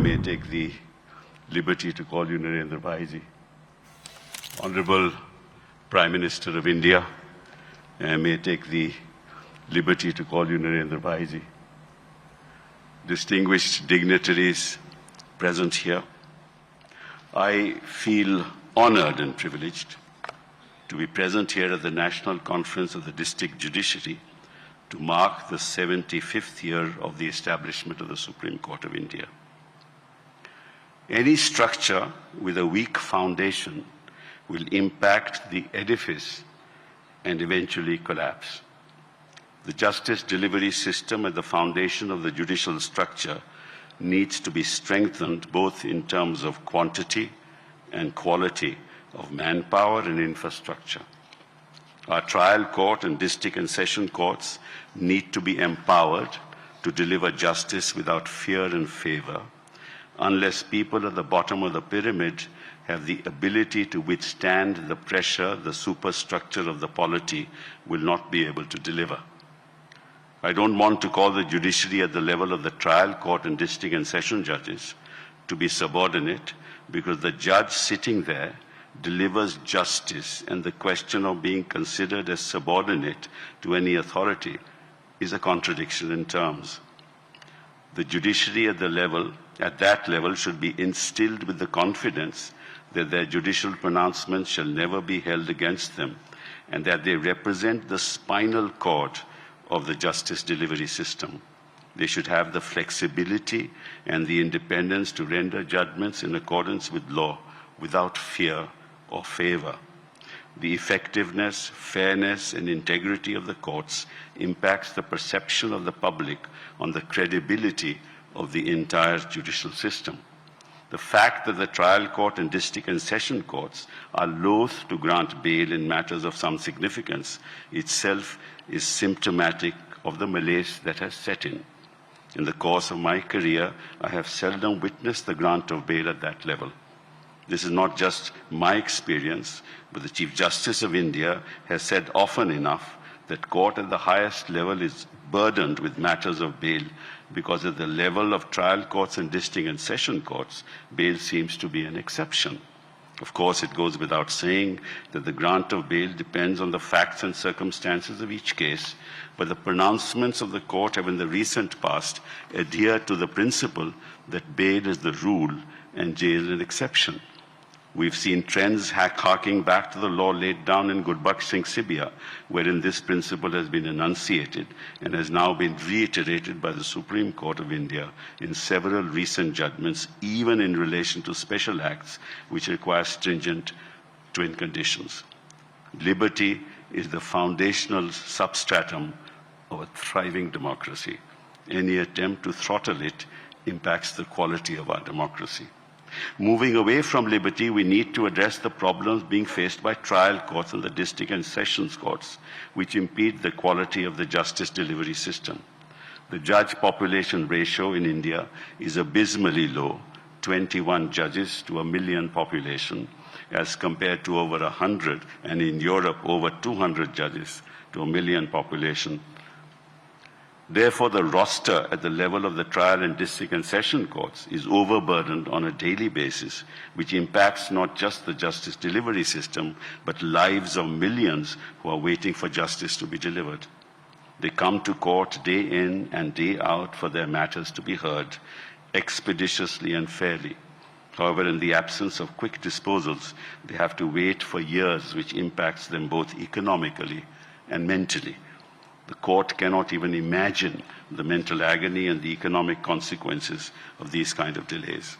may take the liberty to call you Narendra Bhaiji. Honorable Prime Minister of India, I may take the liberty to call you Narendra Bhaiji. Distinguished dignitaries present here, I feel honored and privileged to be present here at the National Conference of the District Judiciary to mark the 75th year of the establishment of the Supreme Court of India. Any structure with a weak foundation will impact the edifice and eventually collapse. The justice delivery system at the foundation of the judicial structure needs to be strengthened both in terms of quantity and quality of manpower and infrastructure. Our trial court and district and session courts need to be empowered to deliver justice without fear and favor, unless people at the bottom of the pyramid have the ability to withstand the pressure the superstructure of the polity will not be able to deliver. I don't want to call the judiciary at the level of the trial court and district and session judges to be subordinate, because the judge sitting there delivers justice, and the question of being considered as subordinate to any authority is a contradiction in terms. The judiciary at that level should be instilled with the confidence that their judicial pronouncements shall never be held against them, and that they represent the spinal cord of the justice delivery system. They should have the flexibility and the independence to render judgments in accordance with law without fear or favor. The effectiveness, fairness, and integrity of the courts impacts the perception of the public on the credibility of the entire judicial system. The fact that the trial court and district and session courts are loath to grant bail in matters of some significance itself is symptomatic of the malaise that has set in. In the course of my career, I have seldom witnessed the grant of bail at that level. This is not just my experience, but the Chief Justice of India has said often enough that court at the highest level is burdened with matters of bail, because at the level of trial courts and district and session courts, bail seems to be an exception. Of course, it goes without saying that the grant of bail depends on the facts and circumstances of each case, but the pronouncements of the court have in the recent past adhered to the principle that bail is the rule and jail an exception. We've seen trends harking back to the law laid down in Gurbaksh Singh Sibia, wherein this principle has been enunciated and has now been reiterated by the Supreme Court of India in several recent judgments, even in relation to special acts which require stringent twin conditions. Liberty is the foundational substratum of a thriving democracy. Any attempt to throttle it impacts the quality of our democracy. Moving away from liberty, we need to address the problems being faced by trial courts and the district and sessions courts, which impede the quality of the justice delivery system. The judge population ratio in India is abysmally low, 21 judges to a million population, as compared to over 100, and in Europe over 200 judges to a million population. Therefore, the roster at the level of the trial and district and session courts is overburdened on a daily basis, which impacts not just the justice delivery system, but lives of millions who are waiting for justice to be delivered. They come to court day in and day out for their matters to be heard expeditiously and fairly. However, in the absence of quick disposals, they have to wait for years, which impacts them both economically and mentally. The court cannot even imagine the mental agony and the economic consequences of these kind of delays.